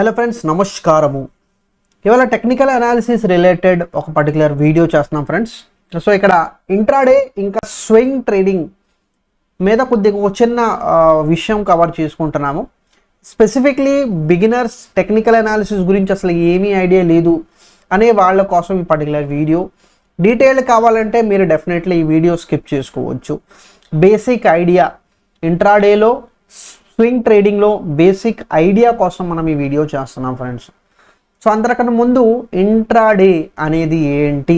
Hello friends, నమస్కారము. ఇవాళ technical analysis related ఒక పర్టికులర్ వీడియో చేస్తున్నాం ఫ్రెండ్స్. సో ఇక్కడ ఇంట్రాడే ఇంకా స్వింగ్ ట్రేడింగ్ మీద కొద్దిగా ఒక చిన్న విషయం కవర్ చేసుకుంటున్నాము. స్పెసిఫిక్లీ బిగినర్స్ టెక్నికల్ అనాలిసిస్ గురించి అసలు ఏమీ ఐడియా లేదు అనే వాళ్ళ కోసం ఈ పర్టికులర్ వీడియో. డీటెయిల్ కావాలంటే మీరు డెఫినెట్లీ ఈ వీడియో స్కిప్ చేసుకోవచ్చు. బేసిక్ ఐడియా ఇంట్రాడేలో స్వింగ్ ట్రేడింగ్లో బేసిక్ ఐడియా కోసం మనం ఈ వీడియో చేస్తున్నాం ఫ్రెండ్స్. సో అందరికన్నా ముందు ఇంట్రాడే అనేది ఏంటి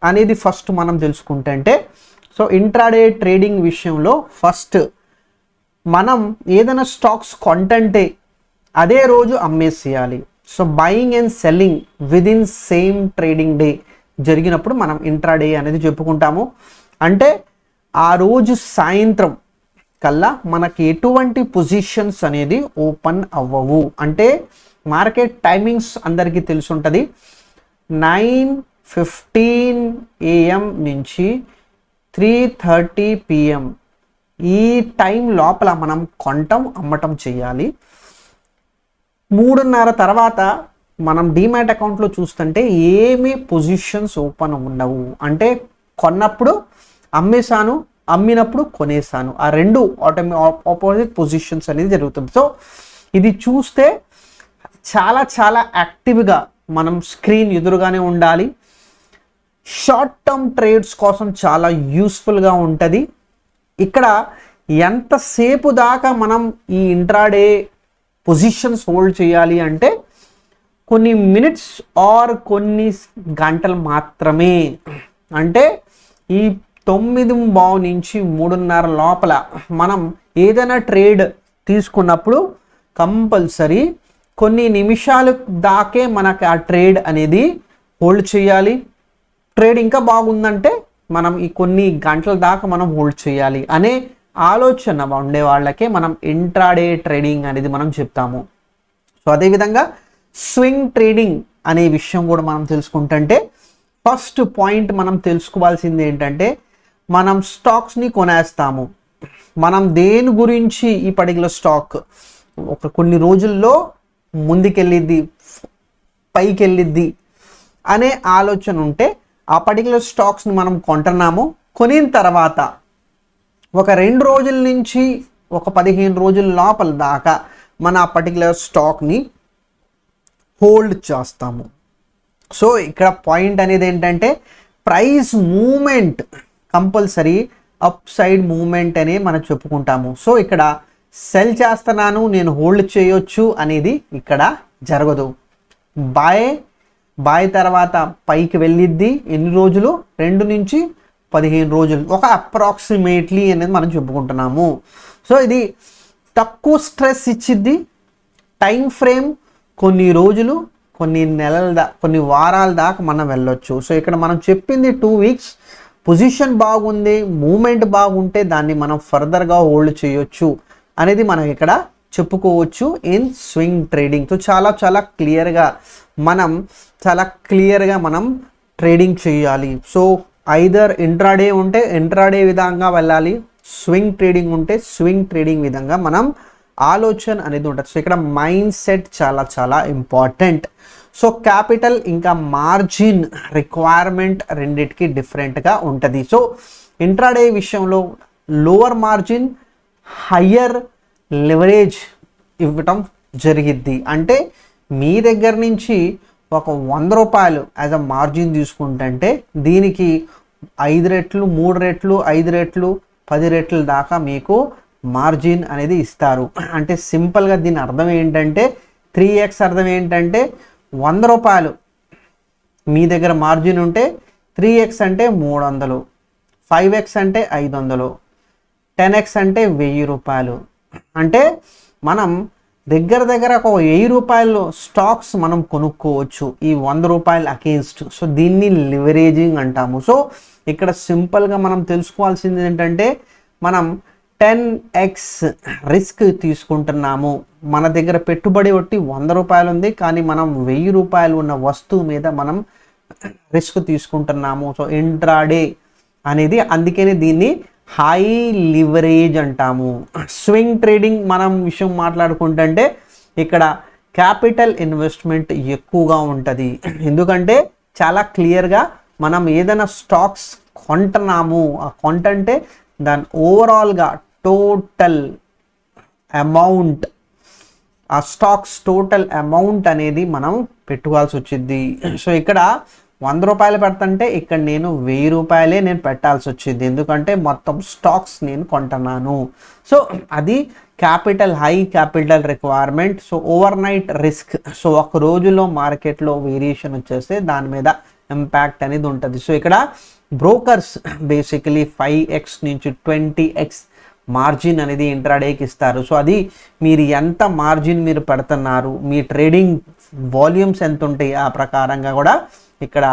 అనేది ఫస్ట్ మనం తెలుసుకుంటే, సో ఇంట్రాడే ట్రేడింగ్ విషయంలో ఫస్ట్ మనం ఏదైనా స్టాక్స్ కొంటంటే అదే రోజు అమ్మేసేయాలి. So buying and selling within same trading day జరిగినప్పుడు మనం ఇంట్రాడే అనేది చెప్పుకుంటాము. అంటే ఆ రోజు సాయంత్రం కల్లా మనకి ఎటువంటి పొజిషన్స్ అనేది ఓపెన్ అవ్వవు. అంటే మార్కెట్ టైమింగ్స్ అందరికీ తెలిసి ఉంటుంది. 9:15 AM నుంచి 3:30 PM ఈ టైం లోపల మనం కొనటం అమ్మటం చేయాలి. 3:30 తర్వాత మనం డీమ్యాట్ అకౌంట్లో చూస్తుంటే ఏమీ పొజిషన్స్ ఓపెన్ ఉండవు. అంటే కొన్నప్పుడు అమ్మేశాను, అమ్మినప్పుడు కొనేసాను, ఆ రెండు ఆపోజిట్ పొజిషన్స్ అనేది జరుగుతుంది. సో ఇది చూస్తే చాలా చాలా యాక్టివ్గా మనం స్క్రీన్ ఎదురుగానే ఉండాలి. షార్ట్ టర్మ్ ట్రేడ్స్ కోసం చాలా యూస్ఫుల్గా ఉంటుంది. ఇక్కడ ఎంతసేపు దాకా మనం ఈ ఇంట్రాడే పొజిషన్స్ హోల్డ్ చేయాలి అంటే కొన్ని మినిట్స్ ఆర్ కొన్ని గంటలు మాత్రమే. అంటే ఈ 9:15 నుంచి 3:30 లోపల మనం ఏదైనా ట్రేడ్ తీసుకున్నప్పుడు కంపల్సరీ కొన్ని నిమిషాలు దాకే మనకు ఆ ట్రేడ్ అనేది హోల్డ్ చేయాలి. ట్రేడ్ ఇంకా బాగుందంటే మనం ఈ కొన్ని గంటల దాకా మనం హోల్డ్ చేయాలి అనే ఆలోచన ఉండే వాళ్ళకే మనం ఇంట్రాడే ట్రేడింగ్ అనేది మనం చెప్తాము. సో అదేవిధంగా స్వింగ్ ట్రేడింగ్ అనే విషయం కూడా మనం తెలుసుకుంటుంటే ఫస్ట్ పాయింట్ మనం తెలుసుకోవాల్సింది ఏంటంటే, మనం స్టాక్స్ని కొనేస్తాము. మనం దేని గురించి ఈ పర్టికులర్ స్టాక్ ఒక కొన్ని రోజుల్లో ముందుకెళ్ళిద్ది, పైకి వెళ్ళిద్ది అనే ఆలోచన ఉంటే ఆ పర్టికులర్ స్టాక్స్ని మనం కొంటున్నాము. కొనిన తర్వాత ఒక 2 రోజుల నుంచి ఒక 15 రోజుల లోపల దాకా మన ఆ పర్టికులర్ స్టాక్ని హోల్డ్ చేస్తాము. సో ఇక్కడ పాయింట్ అనేది ఏంటంటే, price movement compulsory upside movement అనే మనం చెప్పుకుంటాము. సో ఇక్కడ సెల్ చేస్తున్నాను, నేను హోల్డ్ చేయొచ్చు అనేది ఇక్కడ జరగదు. బాయ్ తర్వాత పైకి వెళ్ళిద్ది ఎన్ని రోజులు, 2 నుంచి 15 రోజులు, ఒక అప్రాక్సిమేట్లీ అనేది మనం చెప్పుకుంటున్నాము. సో ఇది తక్కువ స్ట్రెస్ ఇచ్చిద్ది. టైం ఫ్రేమ్ కొన్ని రోజులు, కొన్ని నెలల కొన్ని వారాల దాకా మనం వెళ్ళొచ్చు. సో ఇక్కడ మనం చెప్పింది 2 weeks. పొజిషన్ బాగుంది, మూమెంట్ బాగుంటే దాన్ని మనం ఫర్దర్గా హోల్డ్ చేయొచ్చు అనేది మనం ఇక్కడ చెప్పుకోవచ్చు ఇన్ స్వింగ్ ట్రేడింగ్. సో చాలా చాలా క్లియర్గా మనం ట్రేడింగ్ చేయాలి. సో ఐదర్ ఇంట్రాడే ఉంటే ఇంట్రాడే విధంగా వెళ్ళాలి, స్వింగ్ ట్రేడింగ్ ఉంటే స్వింగ్ ట్రేడింగ్ విధంగా మనం ఆలోచన అనేది ఉంటుంది. సో ఇక్కడ మైండ్ సెట్ చాలా చాలా ఇంపార్టెంట్. సో క్యాపిటల్ ఇంకా మార్జిన్ రిక్వైర్మెంట్ రెండిటికి డిఫరెంట్గా ఉంటుంది. సో ఇంట్రాడే విషయంలో లోవర్ మార్జిన్, హయ్యర్ లెవరేజ్ ఇవ్వటం జరిగిద్ది. అంటే మీ దగ్గర నుంచి ఒక 100 రూపాయలు యాజ్ అ మార్జిన్ తీసుకుంటే దీనికి 5 రెట్లు, 3 రెట్లు, 5 రెట్లు, 10 రెట్ల దాకా మీకు మార్జిన్ అనేది ఇస్తారు. అంటే సింపుల్గా దీని అర్థం ఏంటంటే 3x అర్థం ఏంటంటే 100 రూపాయలు మీ దగ్గర మార్జిన్ ఉంటే 3x అంటే 300, 5x అంటే 500, 10x అంటే 1000 రూపాయలు. అంటే మనం దగ్గర ఒక 1000 రూపాయలు స్టాక్స్ మనం కొనుక్కోవచ్చు ఈ 100 రూపాయలు అగేన్స్ట్. సో దీన్ని లివరేజింగ్ అంటాము. సో ఇక్కడ సింపుల్గా మనం తెలుసుకోవాల్సింది ఏంటంటే, మనం 10x రిస్క్ తీసుకుంటున్నాము. మన దగ్గర పెట్టుబడి ఒట్టి 100 రూపాయలు ఉంది, కానీ మనం 1000 రూపాయలు ఉన్న వస్తువు మీద మనం రిస్క్ తీసుకుంటున్నాము. సో ఇంట్రాడే అనేది అందుకనే దీన్ని హై లివరేజ్ అంటాము. స్వింగ్ ట్రేడింగ్ మనం విషయం మాట్లాడుకుంటే ఇక్కడ క్యాపిటల్ ఇన్వెస్ట్మెంట్ ఎక్కువగా ఉంటుంది. ఎందుకంటే చాలా క్లియర్గా మనం ఏదైనా స్టాక్స్ కొంటున్నాము, ఆ కొంటంటే దాని ఓవరాల్గా టోటల్ అమౌంట్, ఆ స్టాక్స్ టోటల్ అమౌంట్ అనేది మనం పెట్టుకోవాల్సి వచ్చింది. సో ఇక్కడ 100 రూపాయలు పెడుతుంటే ఇక్కడ నేను 1000 రూపాయలే నేను పెట్టాల్సి వచ్చింది, ఎందుకంటే మొత్తం స్టాక్స్ నేను కొంటున్నాను. సో అది high capital requirement. So over night risk. So ఒక రోజులో మార్కెట్లో వేరియేషన్ వచ్చేస్తే దాని మీద ఇంపాక్ట్ అనేది ఉంటుంది. సో ఇక్కడ బ్రోకర్స్ బేసికలీ 5x నుంచి 20x మార్జిన్ అనేది ఇంట్రాడేకి ఇస్తారు. సో అది మీరు ఎంత మార్జిన్ మీరు పెడుతున్నారు, మీ ట్రేడింగ్ వాల్యూమ్స్ ఎంత ఉంటాయి, ఆ ప్రకారంగా కూడా ఇక్కడ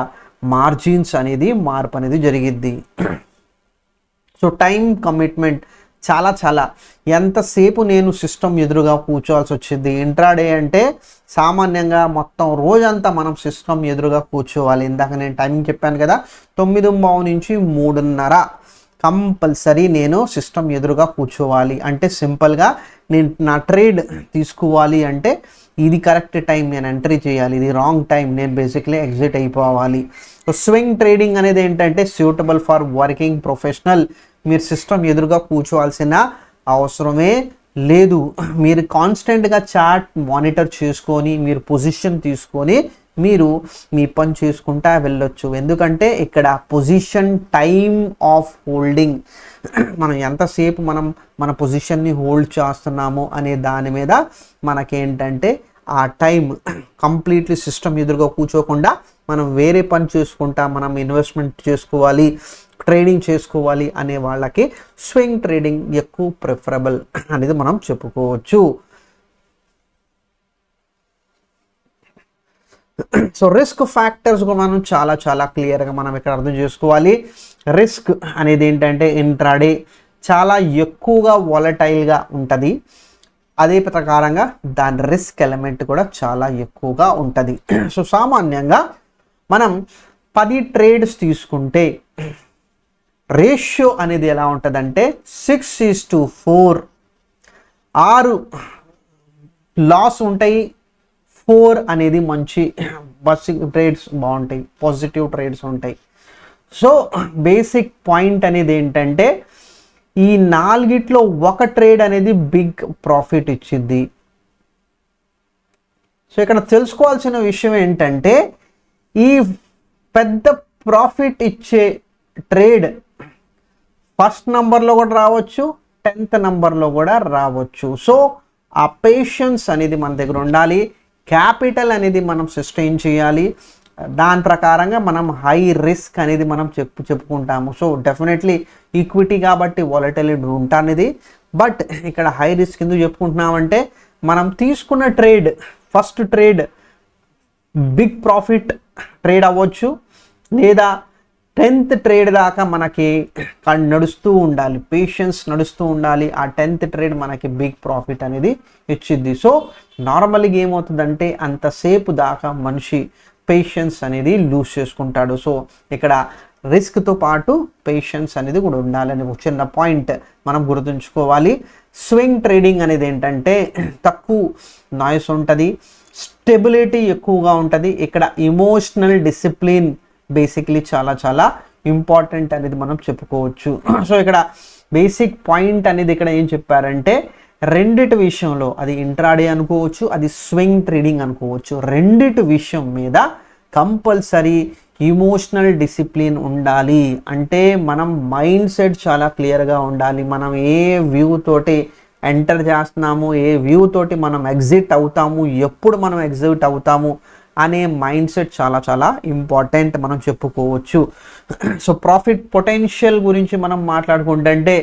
మార్జిన్స్ అనేది మార్పు అనేది జరిగిద్ది. సో టైం కమిట్మెంట్ చాలా ఎంతసేపు నేను సిస్టమ్ ఎదురుగా కూర్చోవాల్సి వచ్చింది. ఇంట్రాడే అంటే సామాన్యంగా మొత్తం రోజంతా మనం సిస్టమ్ ఎదురుగా కూర్చోవాలి. ఇందాక నేను టైం చెప్పాను కదా, 9:15 నుంచి 3:30 కంపల్సరీ నేను సిస్టమ్ ఎదురుగా కూర్చోవాలి. అంటే సింపుల్గా నేను నా ట్రేడ్ తీసుకోవాలి అంటే ఇది కరెక్ట్ టైం నేను ఎంట్రీ చేయాలి, ఇది రాంగ్ టైం నేను బేసిక్లీ ఎగ్జిట్ అయిపోవాలి. సో స్వింగ్ ట్రేడింగ్ అనేది ఏంటంటే సూటబుల్ ఫర్ వర్కింగ్ ప్రొఫెషనల్. మీరు సిస్టమ్ ఎదురుగా కూర్చోవాల్సిన అవసరమే లేదు. మీరు కాన్స్టెంట్గా చార్ట్ మానిటర్ చేసుకొని మీరు పొజిషన్ తీసుకొని మీరు మీ పని చేసుకుంటా వెళ్ళొచ్చు. ఎందుకంటే ఇక్కడ పొజిషన్ టైమ్ ఆఫ్ హోల్డింగ్, మనం ఎంతసేపు మన పొజిషన్ని హోల్డ్ చేస్తున్నాము అనే దాని మీద మనకేంటంటే ఆ టైం కంప్లీట్లీ సిస్టమ్ ఎదురుగా కూర్చోకుండా మనం వేరే పని చేసుకుంటా మనం ఇన్వెస్ట్మెంట్ చేసుకోవాలి, ట్రేడింగ్ చేసుకోవాలి అనే వాళ్ళకి స్వింగ్ ట్రేడింగ్ ఎక్కువ ప్రిఫరబుల్ అనేది మనం చెప్పుకోవచ్చు. సో రిస్క్ ఫ్యాక్టర్స్ మనం చాలా క్లియర్గా మనం ఇక్కడ అర్థం చేసుకోవాలి. రిస్క్ అనేది ఏంటంటే ఇంట్రాడే చాలా ఎక్కువగా వాలటైల్గా ఉంటుంది, అదే ప్రకారంగా దాని రిస్క్ ఎలిమెంట్ కూడా చాలా ఎక్కువగా ఉంటుంది. సో సామాన్యంగా మనం 10 ట్రేడ్స్ తీసుకుంటే రేషియో అనేది ఎలా ఉంటుందంటే 6:4. 6 లాస్ ఉంటాయి, 4 అనేది మంచి ట్రేడ్స్ బాగుంటాయి, పాజిటివ్ ట్రేడ్స్ ఉంటాయి. సో బేసిక్ పాయింట్ అనేది ఏంటంటే ఈ 4గిట్లో ఒక ట్రేడ్ అనేది బిగ్ ప్రాఫిట్ ఇచ్చింది. సో ఇక్కడ తెలుసుకోవాల్సిన విషయం ఏంటంటే ఈ పెద్ద ప్రాఫిట్ ఇచ్చే ట్రేడ్ ఫస్ట్ నంబర్లో కూడా రావచ్చు, 10th నంబర్లో కూడా రావచ్చు. సో ఆ పేషెన్స్ అనేది మన దగ్గర ఉండాలి, క్యాపిటల్ అనేది మనం సస్టైన్ చేయాలి, దాని ప్రకారంగా మనం హై రిస్క్ అనేది మనం చెప్పుకుంటాము. సో డెఫినెట్లీ ఈక్విటీ కాబట్టి వాలటిలిటీ ఉంటుంది, బట్ ఇక్కడ హై రిస్క్ ఎందుకు చెప్పుకుంటున్నామంటే మనం తీసుకున్న trade first trade big profit trade అవ్వచ్చు, లేదా 10th ట్రేడ్ దాకా మనకి నడుస్తూ ఉండాలి, పేషెన్స్ నడుస్తూ ఉండాలి. ఆ 10th ట్రేడ్ మనకి బిగ్ ప్రాఫిట్ అనేది ఇచ్చిద్ది. సో నార్మల్గా ఏమవుతుందంటే అంతసేపు దాకా మనిషి పేషెన్స్ అనేది లూజ్ చేసుకుంటాడు. సో ఇక్కడ రిస్క్తో పాటు పేషెన్స్ అనేది కూడా ఉండాలని ఒక చిన్న పాయింట్ మనం గుర్తుంచుకోవాలి. స్వింగ్ ట్రేడింగ్ అనేది ఏంటంటే తక్కువ నాయిస్ ఉంటుంది, స్టెబిలిటీ ఎక్కువగా ఉంటుంది. ఇక్కడ ఎమోషనల్ డిసిప్లిన్ బేసిక్లీ చాలా ఇంపార్టెంట్ అనేది మనం చెప్పుకోవచ్చు. సో ఇక్కడ బేసిక్ పాయింట్ అనేది ఇక్కడ ఏం చెప్పారంటే రెండిటి విషయంలో, అది ఇంట్రాడే అనుకోవచ్చు, అది స్వింగ్ ట్రేడింగ్ అనుకోవచ్చు, రెండిటి విషయం మీద కంపల్సరీ ఇమోషనల్ డిసిప్లిన్ ఉండాలి. అంటే మనం మైండ్ సెట్ చాలా క్లియర్గా ఉండాలి. మనం ఏ వ్యూ తోటి ఎంటర్ చేస్తున్నాము, ఏ వ్యూ తోటి మనం ఎగ్జిట్ అవుతాము, ఎప్పుడు మనం ఎగ్జిట్ అవుతాము అనే మైండ్ సెట్ చాలా ఇంపార్టెంట్ మనం చెప్పుకోవచ్చు. సో ప్రాఫిట్ పొటెన్షియల్ గురించి మనం మాట్లాడుకుంటే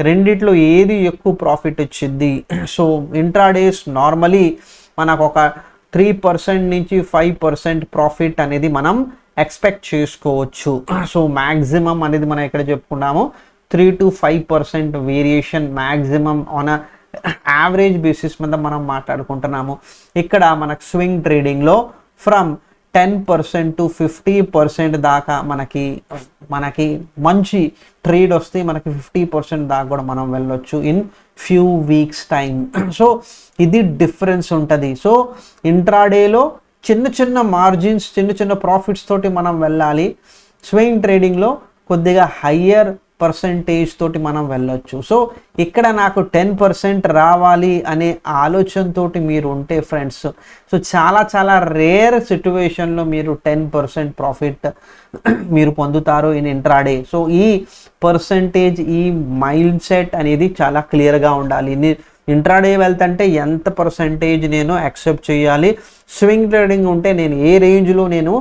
రెండిట్లో ఏది ఎక్కువ ప్రాఫిట్ వచ్చింది. సో ఇంట్రాడేస్ నార్మలీ మనకు ఒక 3% నుంచి 5% ప్రాఫిట్ అనేది మనం ఎక్స్పెక్ట్ చేసుకోవచ్చు. సో మ్యాక్సిమం అనేది మనం ఎక్కడ చెప్పుకున్నాము 3 to 5% variation maximum on average basis మీద మనం మాట్లాడుకుంటున్నాము. ఇక్కడ మనకు స్వింగ్ ట్రేడింగ్లో ఫ్రమ్ 10% to 50% దాకా మనకి మంచి ట్రేడ్ వస్తే మనకి 50% దాకా కూడా మనం వెళ్ళొచ్చు in few weeks time. So ఇది డిఫరెన్స్ ఉంటుంది. సో ఇంట్రాడేలో చిన్న చిన్న మార్జిన్స్, చిన్న చిన్న ప్రాఫిట్స్ తోటి మనం వెళ్ళాలి. స్వింగ్ ట్రేడింగ్లో కొద్దిగా హయ్యర్ పర్సంటేజ్ తోటి మనం వెళ్ళొచ్చు. సో ఇక్కడ నాకు 10% రావాలి అనే ఆలోచనతోటి మీరు ఉంటే ఫ్రెండ్స్, సో చాలా చాలా రేర్ సిచ్యువేషన్లో మీరు 10% ప్రాఫిట్ మీరు పొందుతారు ఇన్ ఇంట్రాడే. సో ఈ పర్సంటేజ్, ఈ మైండ్ సెట్ అనేది చాలా క్లియర్గా ఉండాలి. ఇంట్రాడే వెళ్తుంటే ఎంత పర్సంటేజ్ నేను యాక్సెప్ట్ చేయాలి, స్వింగ్ ట్రేడింగ్ ఉంటే నేను ఏ రేంజ్లో నేను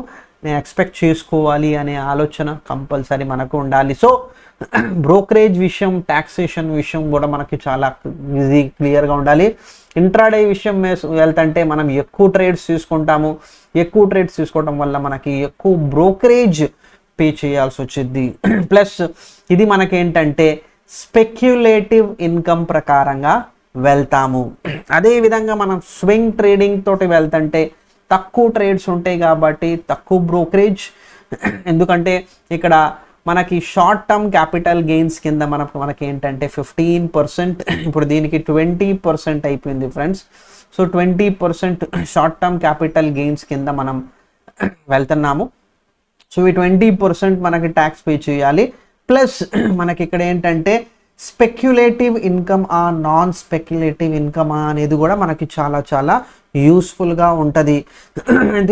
ఎక్స్పెక్ట్ చేసుకోవాలి అనే ఆలోచన కంపల్సరీ మనకు ఉండాలి. సో బ్రోకరేజ్ విషయం, ట్యాక్సేషన్ విషయం కూడా మనకి చాలా ఈజీ క్లియర్గా ఉండాలి. ఇంట్రాడే విషయం వెళ్తుంటే మనం ఎక్కువ ట్రేడ్స్ తీసుకుంటాము. ఎక్కువ ట్రేడ్స్ తీసుకోవడం వల్ల మనకి ఎక్కువ బ్రోకరేజ్ పే చేయాల్సి వచ్చింది. ప్లస్ ఇది మనకేంటంటే స్పెక్యులేటివ్ ఇన్కమ్ ప్రకారంగా వెళ్తాము. అదేవిధంగా మనం స్వింగ్ ట్రేడింగ్ తోటి వెళ్తుంటే తక్కువ ట్రేడ్స్ ఉంటాయి కాబట్టి తక్కువ బ్రోకరేజ్. ఎందుకంటే ఇక్కడ మనకి షార్ట్ టర్మ్ క్యాపిటల్ గెయిన్స్ కింద మనకి ఏంటంటే 15%, ఇప్పుడు దీనికి 20% అయిపోయింది friends. So 20% short term capital gains కింద మనం వెళ్తున్నాము. సో ఈ 20% మనకి ట్యాక్స్ పే చేయాలి. ప్లస్ మనకి ఇక్కడ ఏంటంటే speculative income non speculative income అనేది కూడా మనకి చాలా చాలా యూస్ఫుల్గా ఉంటుంది.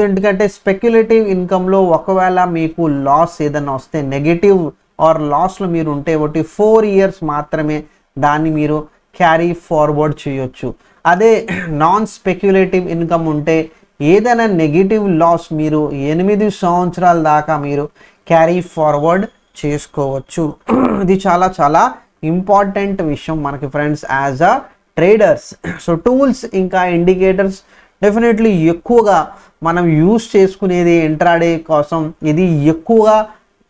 ఎందుకంటే స్పెక్యులేటివ్ ఇన్కంలో ఒకవేళ మీకు లాస్ ఏదైనా వస్తే, నెగటివ్ ఆర్ లాస్లో మీరు ఉంటే 4 years మాత్రమే దాన్ని మీరు క్యారీ ఫార్వర్డ్ చేయొచ్చు. అదే నాన్ స్పెక్యులేటివ్ ఇన్కమ్ ఉంటే ఏదైనా నెగిటివ్ లాస్ మీరు 8 సంవత్సరాల దాకా మీరు క్యారీ ఫార్వర్డ్ చేసుకోవచ్చు. ఇది చాలా చాలా ఇంపార్టెంట్ విషయం మనకి friends as a traders. So tools ఇంకా ఇండికేటర్స్ డెఫినెట్లీ ఎక్కువగా మనం యూస్ చేసుకునేది ఇంట్రాడే కోసం. ఇది ఎక్కువగా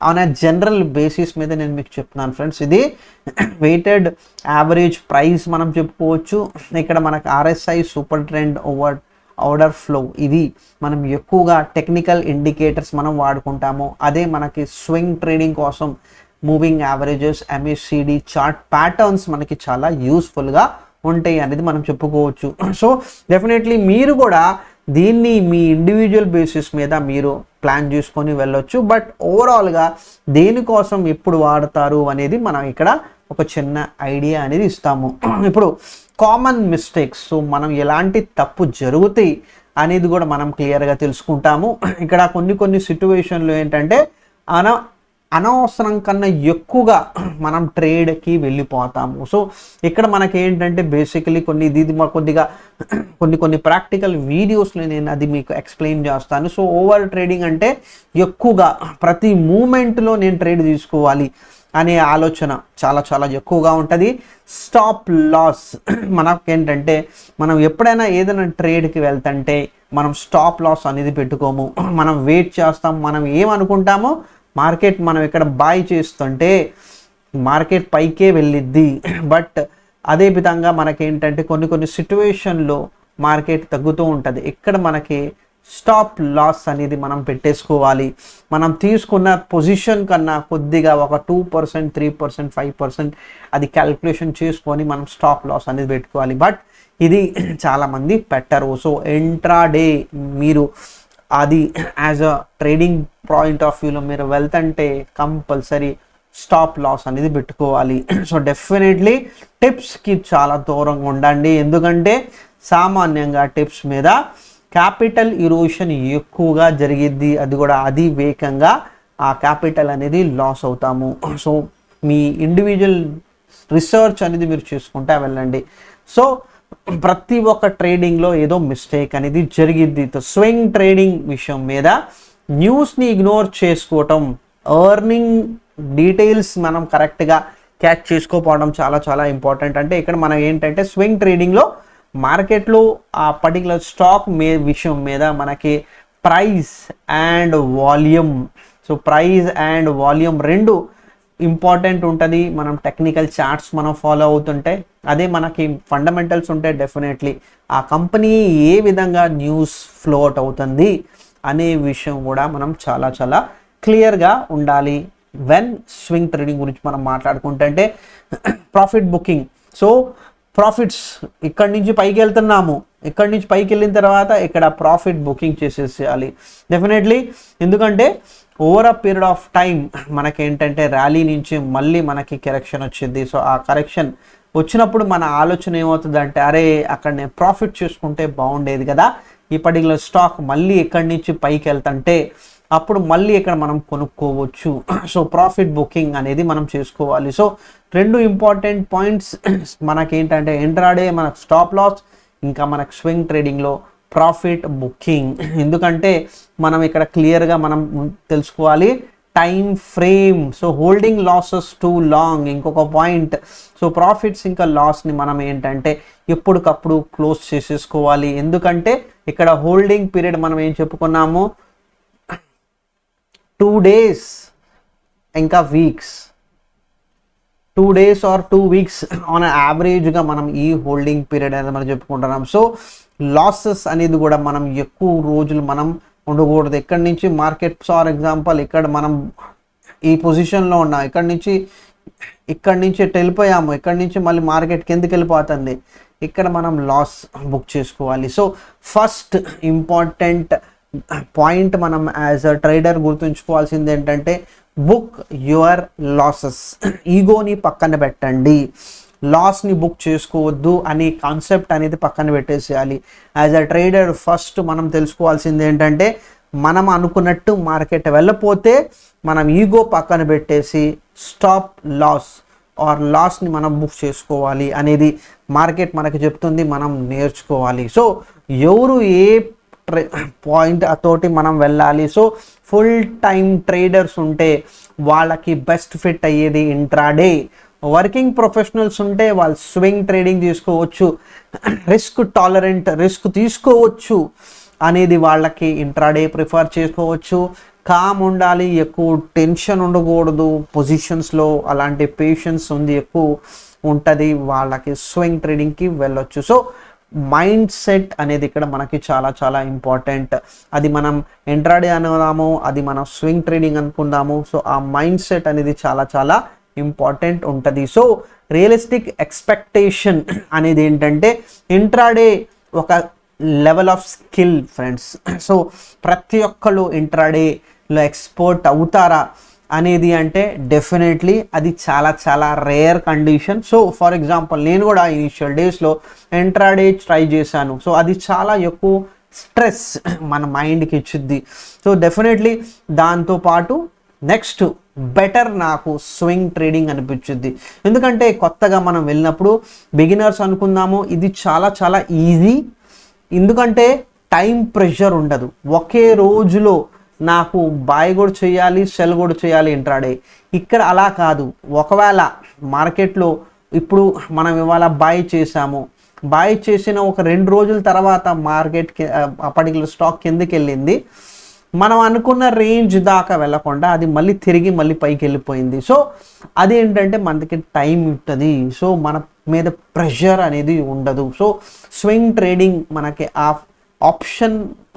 ఆన్ అ జనరల్ బేసిస్ మీద నేను మీకు చెప్తున్నాను ఫ్రెండ్స్. ఇది వెయిటెడ్ యావరేజ్ ప్రైస్ మనం చెప్పుకోవచ్చు. ఇక్కడ మనకు RSI super trend order flow, ఇది మనం ఎక్కువగా టెక్నికల్ ఇండికేటర్స్ మనం వాడుకుంటాము. అదే మనకి స్వింగ్ ట్రేడింగ్ కోసం moving averages, MACD chart patterns మనకి చాలా యూస్ఫుల్గా ఉంటాయి అనేది మనం చెప్పుకోవచ్చు. సో డెఫినెట్లీ మీరు కూడా దీన్ని మీ ఇండివిజువల్ బేసిస్ మీద మీరు ప్లాన్ చేసుకొని వెళ్ళొచ్చు. బట్ ఓవరాల్గా దేనికోసం ఎప్పుడు వాడతారు అనేది మనం ఇక్కడ ఒక చిన్న ఐడియా అనేది ఇస్తాము. ఇప్పుడు కామన్ మిస్టేక్స్, సో మనం ఎలాంటి తప్పు జరుగుతాయి అనేది కూడా మనం క్లియర్గా తెలుసుకుంటాము. ఇక్కడ కొన్ని సిచ్యువేషన్లు ఏంటంటే అనవసరం కన్నా ఎక్కువగా మనం ట్రేడ్కి వెళ్ళిపోతాము. సో ఇక్కడ మనకి ఏంటంటే బేసికలీ కొన్ని ప్రాక్టికల్ వీడియోస్లో నేను అది మీకు ఎక్స్ప్లెయిన్ చేస్తాను. సో ఓవర్ ట్రేడింగ్ అంటే ఎక్కువగా ప్రతి మూమెంట్లో నేను ట్రేడ్ తీసుకోవాలి అనే ఆలోచన చాలా చాలా ఎక్కువగా ఉంటుంది. స్టాప్ లాస్ మనకేంటంటే మనం ఎప్పుడైనా ఏదైనా ట్రేడ్కి వెళ్తుంటే మనం స్టాప్ లాస్ అనేది పెట్టుకోము. మనం వెయిట్ చేస్తాం. మనం ఏమనుకుంటామో మార్కెట్ మనం ఇక్కడ బాయ్ చేస్తుంటే మార్కెట్ పైకే వెళ్ళిద్ది. బట్ అదే విధంగా మనకేంటంటే కొన్ని సిచ్యువేషన్లో మార్కెట్ తగ్గుతూ ఉంటుంది. ఇక్కడ మనకి స్టాప్ లాస్ అనేది మనం పెట్టేసుకోవాలి. మనం తీసుకున్న పొజిషన్ కన్నా కొద్దిగా ఒక 2%, 3%, 5% అది క్యాల్కులేషన్ చేసుకొని మనం స్టాప్ లాస్ అనేది పెట్టుకోవాలి. బట్ ఇది చాలామంది పెట్టరు. సో ఇంట్రాడే మీరు అది as a trading point of వ్యూలో మీరు వెళ్తుంటే కంపల్సరీ స్టాప్ లాస్ అనేది పెట్టుకోవాలి. సో డెఫినెట్లీ టిప్స్కి చాలా దూరంగా ఉండండి. ఎందుకంటే సామాన్యంగా టిప్స్ మీద క్యాపిటల్ ఇరోషన్ ఎక్కువగా జరిగిద్ది. అది కూడా అతి వేగంగా ఆ క్యాపిటల్ అనేది లాస్ అవుతాము. సో మీ ఇండివిజువల్ రీసెర్చ్ అనేది మీరు చేసుకుంటా వెళ్ళండి. సో ప్రతి ఒక్క ట్రేడింగ్లో ఏదో మిస్టేక్ అనేది జరిగిద్ది. స్వింగ్ ట్రేడింగ్ విషయం మీద న్యూస్ని ఇగ్నోర్ చేసుకోవటం, ఎర్నింగ్ డీటెయిల్స్ మనం కరెక్ట్గా క్యాచ్ చేసుకోకపోవడం చాలా చాలా ఇంపార్టెంట్. అంటే ఇక్కడ మనం ఏంటంటే స్వింగ్ ట్రేడింగ్లో మార్కెట్లో ఆ పర్టికులర్ స్టాక్ విషయం మీద మనకి price and volume, so price and volume రెండు ఇంపార్టెంట్ ఉంటుంది. మనం టెక్నికల్ చార్ట్స్ మనం ఫాలో అవుతుంటే అదే మనకి ఫండమెంటల్స్ ఉంటే డెఫినెట్లీ ఆ కంపెనీ ఏ విధంగా న్యూస్ ఫ్లోట్ అవుతుంది అనే విషయం కూడా మనం చాలా చాలా క్లియర్గా ఉండాలి. వెన్ స్వింగ్ ట్రేడింగ్ గురించి మనం మాట్లాడుకుంటే ప్రాఫిట్ బుకింగ్, సో ప్రాఫిట్స్ ఇక్కడి నుంచి పైకి వెళ్తున్నాము, ఇక్కడి నుంచి పైకి వెళ్ళిన తర్వాత ఇక్కడ ప్రాఫిట్ బుకింగ్ చేసేసేయాలి డెఫినెట్లీ. ఎందుకంటే over a period of time మనకేంటంటే ర్యాలీ నుంచి మళ్ళీ మనకి కరెక్షన్ వచ్చింది. సో ఆ కరెక్షన్ వచ్చినప్పుడు మన ఆలోచన ఏమవుతుందంటే, అరే అక్కడ నేను ప్రాఫిట్ చేసుకుంటే బాగుండేది కదా, ఈ పర్టికులర్ స్టాక్ మళ్ళీ ఇక్కడి నుంచి పైకి వెళ్తుంటే అప్పుడు మళ్ళీ ఇక్కడ మనం కొనుక్కోవచ్చు. సో ప్రాఫిట్ బుకింగ్ అనేది మనం చేసుకోవాలి. సో రెండు ఇంపార్టెంట్ పాయింట్స్ మనకేంటంటే ఇంట్రాడే మనకు స్టాప్ లాస్, ఇంకా మనకు స్వింగ్ ట్రేడింగ్లో ప్రాఫిట్ బుకింగ్. ఎందుకంటే మనం ఇక్కడ క్లియర్గా మనం తెలుసుకోవాలి time frame. So holding losses two long ఇంకొక పాయింట్. సో ప్రాఫిట్స్ ఇంకా లాస్ని మనం ఏంటంటే ఎప్పటికప్పుడు క్లోజ్ చేసేసుకోవాలి. ఎందుకంటే ఇక్కడ హోల్డింగ్ పీరియడ్ మనం ఏం చెప్పుకున్నాము, 2 days ఇంకా weeks, 2 days or 2 weeks on యావరేజ్గా మనం ఈ హోల్డింగ్ పీరియడ్ అనేది మనం చెప్పుకుంటున్నాం. సో లాసెస్ అనేది కూడా మనం ఎక్కువ రోజులు మనం ఉండకూడదు. ఎక్కడి నుంచి మార్కెట్ ఫర్ ఎగ్జాంపుల్ ఇక్కడ మనం ఈ పొజిషన్లో ఉన్నాం, ఇక్కడి నుంచి వెళ్ళిపోయాము, ఇక్కడి నుంచి మళ్ళీ మార్కెట్ కిందకి వెళ్ళిపోతుంది, ఇక్కడ మనం లాస్ బుక్ చేసుకోవాలి. సో ఫస్ట్ ఇంపార్టెంట్ పాయింట్ మనం యాజ్ అ ట్రేడర్ గుర్తుంచుకోవాల్సింది ఏంటంటే బుక్ యువర్ లాసెస్. ఈగోని పక్కన పెట్టండి, లాస్ని బుక్ చేసుకోవద్దు అనే కాన్సెప్ట్ అనేది పక్కన పెట్టేసేయాలి. యాజ్ అ ట్రేడర్ ఫస్ట్ మనం తెలుసుకోవాల్సింది ఏంటంటే, మనం అనుకున్నట్టు మార్కెట్ వెళ్ళపోతే మనం ఈగో పక్కన పెట్టేసి స్టాప్ లాస్ ఆర్ లాస్ని మనం బుక్ చేసుకోవాలి అనేది మార్కెట్ మనకి చెప్తుంది, మనం నేర్చుకోవాలి. సో ఎవరు ఏ పాయింట్ తోటి మనం వెళ్ళాలి. సో ఫుల్ టైం ట్రేడర్స్ ఉంటే వాళ్ళకి బెస్ట్ ఫిట్ అయ్యేది ఇంట్రాడే. వర్కింగ్ ప్రొఫెషనల్స్ ఉంటే వాళ్ళు స్వింగ్ ట్రేడింగ్ తీసుకోవచ్చు, రిస్క్ టాలరెంట్ రిస్క్ తీసుకోవచ్చు అనేది వాళ్ళకి ఇంట్రాడే ప్రిఫర్ చేసుకోవచ్చు. కామ్ ఉండాలి, ఎక్కువ టెన్షన్ ఉండకూడదు పొజిషన్స్లో, అలాంటి పేషెన్స్ ఉంది ఎక్కువ ఉంటుంది వాళ్ళకి స్వింగ్ ట్రేడింగ్కి వెళ్ళొచ్చు. సో మైండ్ సెట్ అనేది ఇక్కడ మనకి చాలా చాలా ఇంపార్టెంట్. అది మనం ఇంట్రాడే అనుకుందాము, అది మనం స్వింగ్ ట్రేడింగ్ అనుకుందాము. సో ఆ మైండ్ సెట్ అనేది చాలా చాలా ఇంపార్టెంట్ ఉంటుంది. సో రియలిస్టిక్ ఎక్స్పెక్టేషన్ అనేది ఏంటంటే ఇంట్రాడే ఒక level of skill friends. So ప్రతి ఒక్కళ్ళు ఇంట్రాడేలో ఎక్స్పర్ట్ అవుతారా అనేది అంటే డెఫినెట్లీ అది చాలా చాలా rare condition. So for example నేను కూడా ఇనిషియల్ డేస్లో ఇంట్రాడే ట్రై చేశాను. సో అది చాలా ఎక్కువ స్ట్రెస్ మన మైండ్కి ఇచ్చుద్ది. సో డెఫినెట్లీ దాంతోపాటు నెక్స్ట్ బెటర్ నాకు స్వింగ్ ట్రేడింగ్ అనిపించుద్ది. ఎందుకంటే కొత్తగా మనం వెళ్ళినప్పుడు బిగినర్స్ అనుకుందాము, ఇది చాలా చాలా ఈజీ. ఎందుకంటే టైం ప్రెషర్ ఉండదు, ఒకే రోజులో నాకు బాయ్ కూడా చేయాలి, సెల్ కూడా చేయాలి ఇంట్రాడే. ఇక్కడ అలా కాదు. ఒకవేళ మార్కెట్లో ఇప్పుడు మనం ఇవాళ బాయ్ చేసాము, బాయ్ చేసిన ఒక 2 రోజుల తర్వాత మార్కెట్కి ఆ పర్టికులర్ స్టాక్ కిందకి వెళ్ళింది, మనం అనుకున్న రేంజ్ దాకా వెళ్ళకుండా అది మళ్ళీ తిరిగి మళ్ళీ పైకి వెళ్ళిపోయింది. సో అదేంటంటే మనకి టైం ఉంటుంది. సో మన మీద ప్రెషర్ అనేది ఉండదు. సో స్వింగ్ ట్రేడింగ్ మనకి ఆ ఆప్షన్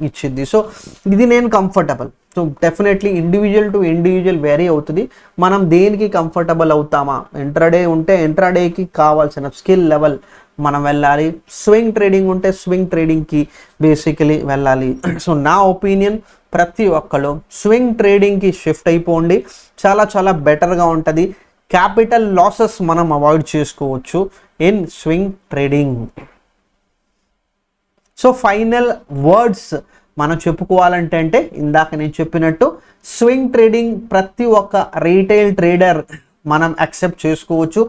ఇచ్చింది. సో ఇది నేను comfortable. So definitely individual to individual vary అవుతుంది. మనం దేనికి కంఫర్టబుల్ అవుతామా, ఇంట్రాడే ఉంటే ఇంట్రాడేకి కావాల్సిన స్కిల్ లెవెల్ మనం వెళ్ళాలి, స్వింగ్ ట్రేడింగ్ ఉంటే స్వింగ్ ట్రేడింగ్కి బేసికలీ వెళ్ళాలి. సో నా ఒపీనియన్ ప్రతి ఒక్కరు స్వింగ్ ట్రేడింగ్కి షిఫ్ట్ అయిపోండి, చాలా చాలా బెటర్గా ఉంటుంది. క్యాపిటల్ లాసెస్ మనం అవాయిడ్ చేసుకోవచ్చు in swing trading. So final words మనం చెప్పుకోవాలంటే అంటే ఇందాక నేను చెప్పినట్టు స్వింగ్ ట్రేడింగ్ ప్రతి ఒక్క రీటైల్ ట్రేడర్ మనం యాక్సెప్ట్ చేసుకోవచ్చు,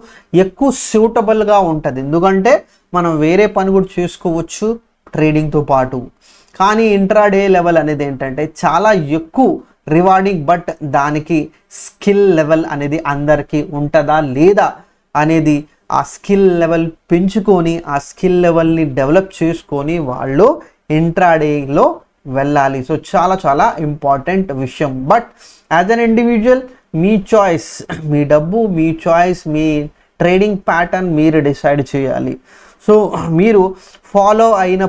ఎక్కువ సూటబుల్గా ఉంటుంది. ఎందుకంటే మనం వేరే పని కూడా చేసుకోవచ్చు ట్రేడింగ్తో పాటు. కానీ ఇంట్రాడే లెవెల్ అనేది ఏంటంటే చాలా ఎక్కువ రివార్డింగ్, బట్ దానికి స్కిల్ లెవెల్ అనేది అందరికీ ఉంటుందా లేదా అనేది ఆ స్కిల్ లెవెల్ పెంచుకొని ఆ స్కిల్ లెవెల్ని డెవలప్ చేసుకొని వాళ్ళు ఇంట్రాడేలో వెళ్ళాలి. సో చాలా చాలా ఇంపార్టెంట్ విషయం. బట్ యాజ్ అన్ ఇండివిజువల్ మీ చాయిస్, మీ డబ్బు మీ చాయిస్, మీ ట్రేడింగ్ ప్యాటర్న్ మీరు డిసైడ్ చేయాలి. సో మీరు ఫాలో అయిన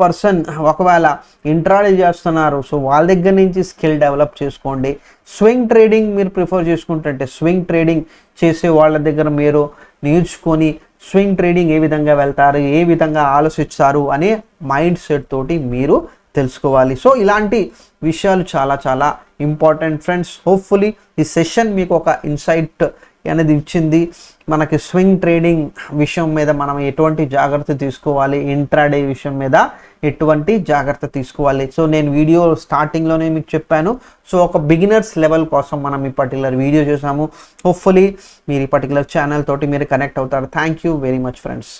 పర్సన్ ఒకవేళ ఇంట్రాడే చేస్తున్నారు, సో వాళ్ళ దగ్గర నుంచి స్కిల్ డెవలప్ చేసుకోండి. స్వింగ్ ట్రేడింగ్ మీరు ప్రిఫర్ చేసుకుంటుంటే స్వింగ్ ట్రేడింగ్ చేసే వాళ్ళ దగ్గర మీరు నేర్చుకొని స్వింగ్ ట్రేడింగ్ ఏ విధంగా వెళ్తారు, ఏ విధంగా ఆలోచిస్తారు అనే మైండ్ సెట్ తోటి మీరు తెలుసుకోవాలి. సో ఇలాంటి విషయాలు చాలా చాలా ఇంపార్టెంట్ ఫ్రెండ్స్. హోప్ఫుల్లీ ఈ సెషన్ మీకు ఒక ఇన్సైట్ అనేది ఇచ్చింది. మనకి స్వింగ్ ట్రేడింగ్ విషయం మీద మనం ఎటువంటి జాగ్రత్త తీసుకోవాలి, ఇంట్రాడే విషయం మీద ఎటువంటి జాగ్రత్త తీసుకోవాలి. సో నేను వీడియో స్టార్టింగ్లోనే మీకు చెప్పాను. సో ఒక బిగినర్స్ లెవెల్ కోసం మనం ఈ పర్టికులర్ వీడియో చేసాము. హోప్ఫుల్లీ మీరు ఈ పర్టికులర్ ఛానల్ తోటి మీరు కనెక్ట్ అవుతారు. Thank you very much friends.